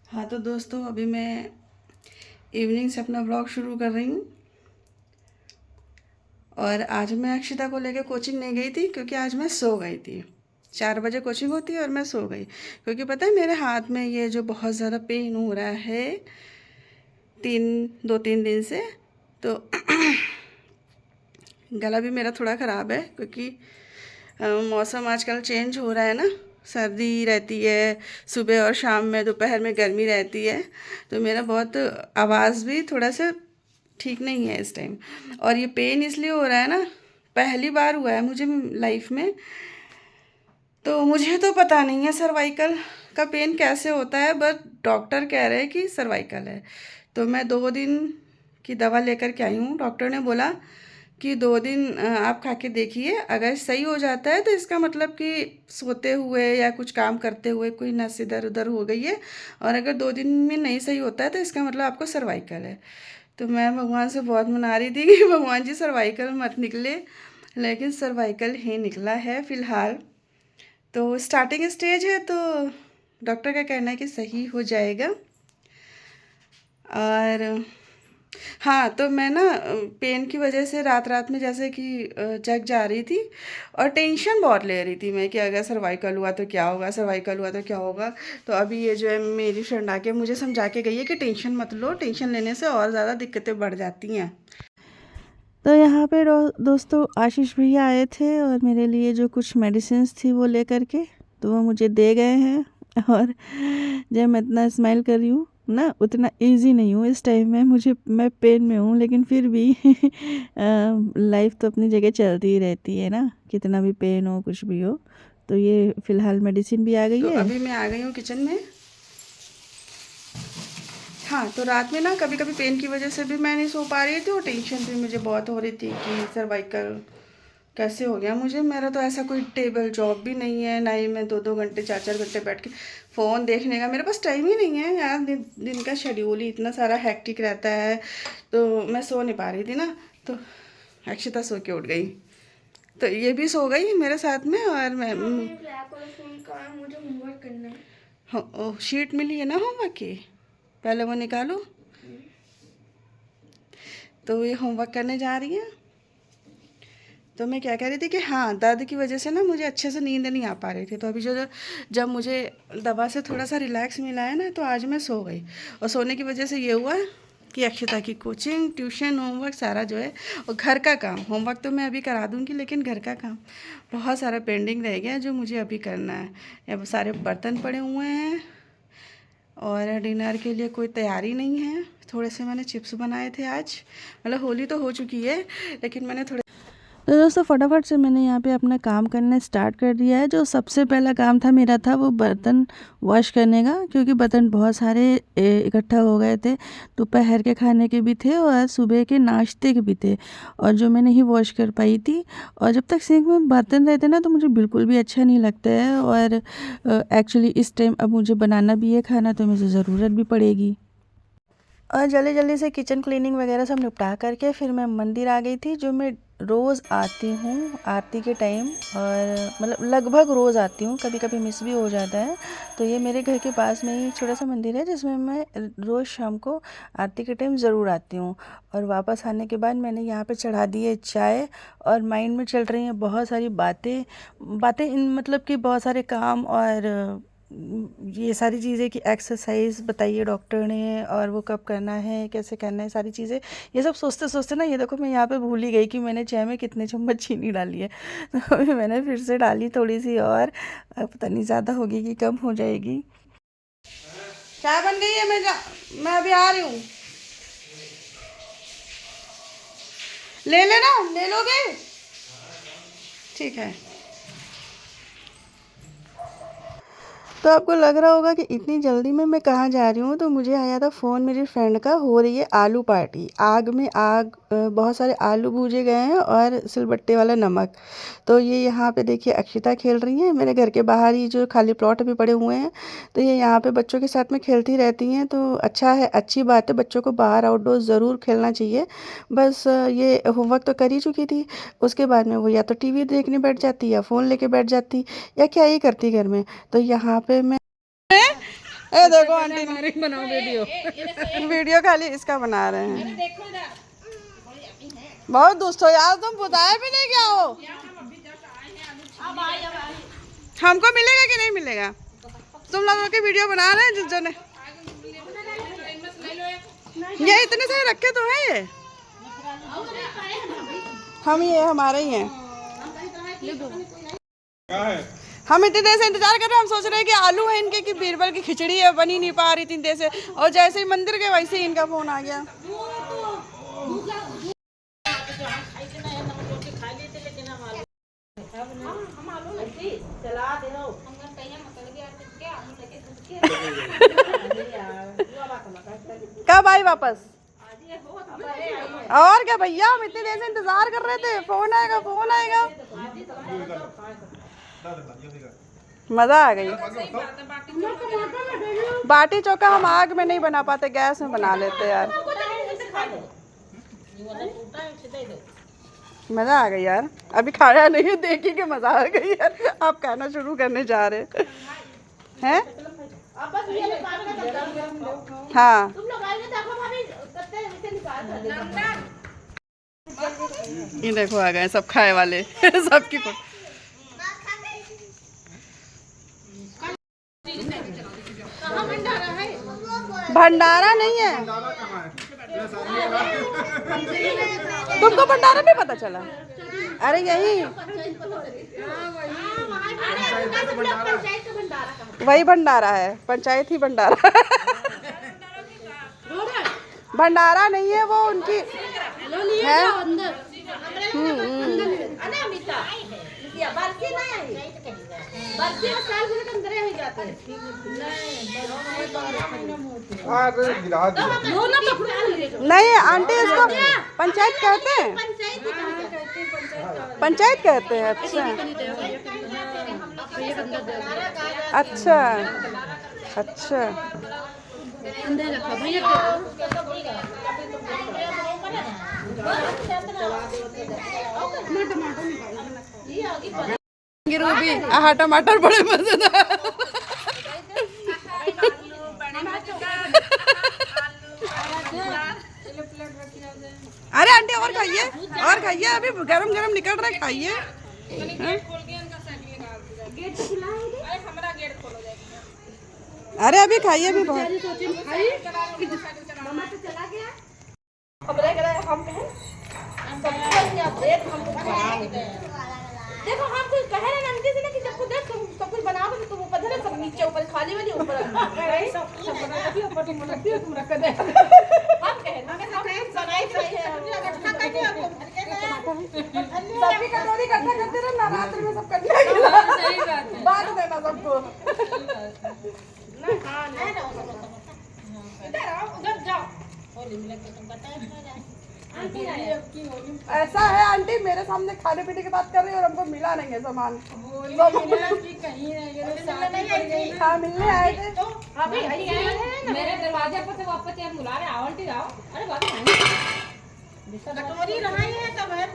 हाँ तो दोस्तों, अभी मैं इवनिंग से अपना ब्लॉग शुरू कर रही हूँ। और आज मैं अक्षिता को लेकर कोचिंग नहीं गई थी क्योंकि आज मैं सो गई थी। 4 बजे कोचिंग होती है और मैं सो गई क्योंकि पता है मेरे हाथ में ये जो बहुत ज़्यादा पेन हो रहा है 2-3 दिन से। तो गला भी मेरा थोड़ा ख़राब है क्योंकि मौसम आजकल चेंज हो रहा है ना। सर्दी रहती है सुबह और शाम में, दोपहर में गर्मी रहती है। तो मेरा बहुत आवाज़ भी थोड़ा सा ठीक नहीं है इस टाइम। और ये पेन इसलिए हो रहा है ना, पहली बार हुआ है मुझे लाइफ में। तो मुझे तो पता नहीं है सर्वाइकल का पेन कैसे होता है, बट डॉक्टर कह रहे हैं कि सर्वाइकल है। तो मैं 2 दिन की दवा लेकर के आई हूँ। डॉक्टर ने बोला कि 2 दिन आप खा के देखिए, अगर सही हो जाता है तो इसका मतलब कि सोते हुए या कुछ काम करते हुए कोई नस इधर उधर हो गई है। और अगर 2 दिन में नहीं सही होता है तो इसका मतलब आपको सर्वाइकल है। तो मैं भगवान से बहुत मना रही थी कि भगवान जी सर्वाइकल मत निकले, लेकिन सर्वाइकल ही निकला है फ़िलहाल। तो स्टार्टिंग स्टेज है, तो डॉक्टर का कहना है कि सही हो जाएगा। और हाँ, तो मैं ना पेन की वजह से रात रात में जैसे कि जग जा रही थी और टेंशन बहुत ले रही थी मैं कि अगर सर्वाइकल हुआ तो क्या होगा, सर्वाइकल हुआ तो क्या होगा। तो अभी ये जो है मेरी फ्रेंड आके मुझे समझा के गई है कि टेंशन मत लो, टेंशन लेने से और ज़्यादा दिक्कतें बढ़ जाती हैं। तो यहाँ पे दोस्तों आशीष भैया आए थे और मेरे लिए जो कुछ मेडिसिन्स थी वो लेकर के तो वो मुझे दे गए हैं। और जब मैं इतना स्माइल कर रही हूँ ना, उतना इजी नहीं हूँ इस टाइम में, मैं पेन में हूँ, लेकिन फिर भी लाइफ तो अपनी जगह चलती ही रहती है ना, कितना भी पेन हो कुछ भी हो। तो ये फ़िलहाल मेडिसिन भी आ गई है। तो अभी मैं आ गई हूँ किचन में। हाँ, तो रात में ना कभी कभी पेन की वजह से भी मैं नहीं सो पा रही थी और टेंशन भी मुझे बहुत हो रही थी कि सर्वाइकल कैसे हो गया मुझे। मेरा तो ऐसा कोई टेबल जॉब भी नहीं है, ना ही मैं 2-2 घंटे 4-4 घंटे बैठ के फ़ोन देखने का मेरे पास टाइम ही नहीं है यार। दिन का शेड्यूल ही इतना सारा हैक्टिक रहता है, तो मैं सो नहीं पा रही थी ना। तो अक्षिता सो के उठ गई, तो ये भी सो गई मेरे साथ में। और मैं मुझे होमवर्क करना है। शीट मिली है ना होमवर्क की, पहले वो निकालो। तो ये होमवर्क करने जा रही है। तो मैं क्या कह रही थी कि हाँ, दर्द की वजह से ना मुझे अच्छे से नींद नहीं आ पा रही थी। तो अभी जो जब मुझे दवा से थोड़ा सा रिलैक्स मिला है ना, तो आज मैं सो गई। और सोने की वजह से ये हुआ कि अक्षिता की कोचिंग, ट्यूशन, होमवर्क सारा जो है, और घर का काम, होमवर्क तो मैं अभी करा दूँगी लेकिन घर का काम बहुत सारा पेंडिंग रह गया जो मुझे अभी करना है। अब सारे बर्तन पड़े हुए हैं और डिनर के लिए कोई तैयारी नहीं है। थोड़े से मैंने चिप्स बनाए थे आज, मतलब होली तो हो चुकी है लेकिन मैंने थोड़े। तो दोस्तों फटाफट से मैंने यहाँ पे अपना काम करना स्टार्ट कर दिया है। जो सबसे पहला काम था मेरा था वो बर्तन वॉश करने का, क्योंकि बर्तन बहुत सारे इकट्ठा हो गए थे। दोपहर के खाने के भी थे और सुबह के नाश्ते के भी थे, और जो मैं नहीं वॉश कर पाई थी। और जब तक सिंक में बर्तन रहते ना तो मुझे बिल्कुल भी अच्छा नहीं लगता है। और एक्चुअली इस टाइम अब मुझे बनाना भी है खाना, तो मुझे ज़रूरत भी पड़ेगी। और जल्दी जल्दी से किचन क्लीनिंग वगैरह सब निपटा करके फिर मैं मंदिर आ गई थी, जो मैं रोज़ आती हूँ आरती के टाइम। और मतलब लगभग रोज़ आती हूँ, कभी कभी मिस भी हो जाता है। तो ये मेरे घर के पास में ही छोटा सा मंदिर है जिसमें मैं रोज़ शाम को आरती के टाइम ज़रूर आती हूँ। और वापस आने के बाद मैंने यहाँ पे चढ़ा दी है चाय, और माइंड में चल रही हैं बहुत सारी बातें बातें इन मतलब कि बहुत सारे काम और ये सारी चीज़ें कि एक्सरसाइज बताइए डॉक्टर ने, और वो कब करना है, कैसे करना है, सारी चीज़ें ये सब सोचते सोचते ना, ये देखो मैं यहाँ पे भूल ही गई कि मैंने चाय में कितने चम्मच चीनी डाली है। तो अभी मैंने फिर से डाली थोड़ी सी, और पता नहीं ज़्यादा होगी कि कम हो जाएगी। चाय बन गई है, मैं अभी आ रही हूँ। ले लेना, ले लोगे? ठीक है। तो आपको लग रहा होगा कि इतनी जल्दी में मैं कहाँ जा रही हूँ। तो मुझे आया था फ़ोन मेरी फ्रेंड का, हो रही है आलू पार्टी, आग में आग, बहुत सारे आलू भूजे गए हैं और सिलबट्टे वाला नमक। तो ये यहाँ पे देखिए अक्षिता खेल रही हैं, मेरे घर के बाहर ही जो खाली प्लॉट भी पड़े हुए हैं। तो ये यहाँ पे बच्चों के साथ में खेलती रहती हैं, तो अच्छा है, अच्छी बात है, बच्चों को बाहर आउटडोर ज़रूर खेलना चाहिए। बस ये होमवर्क तो कर ही चुकी थी, उसके बाद में वो या तो टीवी देखने बैठ जाती या फ़ोन लेके बैठ जाती या क्या ही करती घर में। तो यहाँ पे मैं ए देखो आंटी हमारे बनाओ वीडियो। वीडियो खाली इसका बना रहे हैं। बहुत दुष्ट हो यार तुम, बताया भी नहीं क्या हो। हमको मिलेगा कि नहीं मिलेगा? तुम लोगों की वीडियो बना रहे हैं जिस ने ये इतने सारे रखे तो हैं ये। हम ये हमारे ही हैं। हम इतनी देर से इंतजार कर रहे हैं। हम सोच रहे हैं कि आलू है इनके कि बीरबल की खिचड़ी है, बनी नहीं पा रही इतनी देर से, और जैसे ही मंदिर के वैसे ही इनका फोन आ गया। कब आई वापस? और क्या भैया, हम इतनी देर से इंतजार कर रहे थे, फोन आएगा फोन आएगा। मजा आ गई। बाटी चोखा हम आग में नहीं बना पाते, गैस में बना लेते यार। मजा आ गई यार। अभी खाया नहीं है, देखी के मजा आ गई यार। आप खाना शुरू करने जा रहे हैं? हाँ ये देखो आ गए सब खाए वाले सबकी भंडारा नहीं है। तुमको भंडारा नहीं पता चला? अरे यही वही भंडारा है, पंचायत ही भंडारा। भंडारा नहीं है वो, उनकी है। नहीं आंटी, इसको पंचायत कहते हैं। पंचायत कहते हैं। अच्छा अच्छा अच्छा। गिरूबी आहा टमाटर बड़े मजेदार। अरे आंटी और खाइए, और खाइए, अभी गरम गरम निकल रहा है, खाइए। अरे अभी खाइए, अभी बहुत। देखो हम कुछ कह रहे हैं नंदी से ना कि जब खुद देख सब कुछ बना दो, तुम ऊपर धरे, सब नीचे ऊपर खाली वाली ऊपर सब बना के ऊपर तुम रखती हो, तुम रख दे। हम कह ना सब बनाई सही है, इकट्ठा करके आपको सभी कटोरी इकट्ठा करते रहो, नवरात्रि में सब करने लगे। सही बात है, बांट देना सबको ना। हां है ना, इधर आओ, उधर जाओ, होली मिला के तुम बताए ना। ऐसा है आंटी, मेरे सामने खाने पीने की बात कर रही है और हमको मिला नहीं है सामान। हाँ मिलने आए थे तो अभी मेरे दरवाजे पर से वापस यार बुला रहे, आंटी आओ। अरे बात कटोरी रहाई है तब है,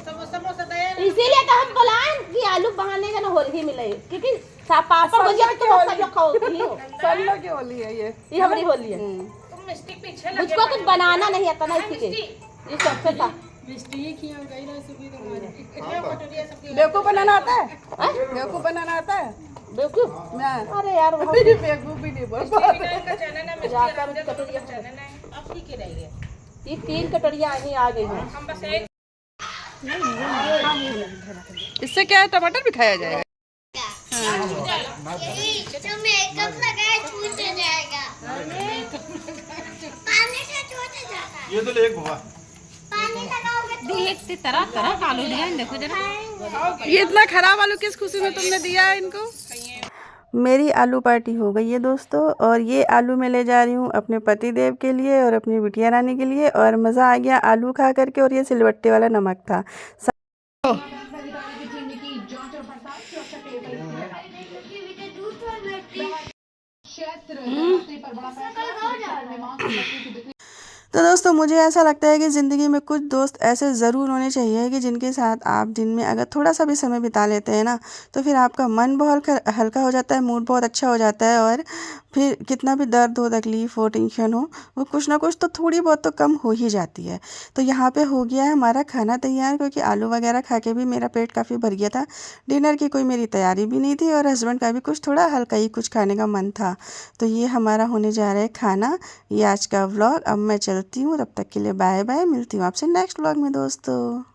समोसा तैयार। इसीलिए तो हम बुलाएं कि आलू बहाने का ना होली मिले, क्योंकि पापड़ भुजिया तो सब लोग खाओगी हो। सब लोग की होली है ये हमारी होली है। तुम मिस्टेक पीछे लगे, मुझको कुछ बनाना नहीं आता ना, इसलिए ये सबसे था मिस्टेक ही हो गई ना। सुबह तुम्हारी बेवकूफ बनाना आता है? बेवकूफ बनाना आता है? बेवकूफ मैं? अरे यार वो बेवकूफ भी नहीं बोल पाते। अब ठीक ही रह गए, ये 3 कटोरियां ही आ गई हैं। हम बस एक इससे क्या है, टमाटर भी खाया जाएगा। जो मेकअप लगाए छूट जाएगा, पानी से छूट जाता है। ये तो ले बुआ, पानी लगाओगे तो देखते तरह तरह का आलू डिजाइन देखो जरा। ये इतना खराब आलू किस खुशी में तुमने दिया है इनको? मेरी आलू पार्टी हो गई है दोस्तों, और ये आलू मैं ले जा रही हूँ अपने पति देव के लिए और अपनी बिटिया रानी के लिए, और मज़ा आ गया आलू खा करके। और ये सिलबट्टे वाला नमक था। तो दोस्तों मुझे ऐसा लगता है कि ज़िंदगी में कुछ दोस्त ऐसे ज़रूर होने चाहिए कि जिनके साथ आप दिन में अगर थोड़ा सा भी समय बिता लेते हैं ना, तो फिर आपका मन बहुत हल्का हो जाता है, मूड बहुत अच्छा हो जाता है, और फिर कितना भी दर्द हो, तकलीफ़ हो, टेंशन हो, वो कुछ ना कुछ तो थोड़ी बहुत तो कम हो ही जाती है। तो यहाँ पे हो गया है हमारा खाना तैयार, क्योंकि आलू वगैरह खा के भी मेरा पेट काफ़ी भर गया था। डिनर की कोई मेरी तैयारी भी नहीं थी और हस्बैंड का भी कुछ थोड़ा हल्का ही कुछ खाने का मन था। तो ये हमारा होने जा रहा है खाना। ये आज का व्लॉग। अब मैं चलती हूँ, तब तक के लिए बाय बाय। मिलती हूँ आपसे नेक्स्ट व्लॉग में दोस्तों।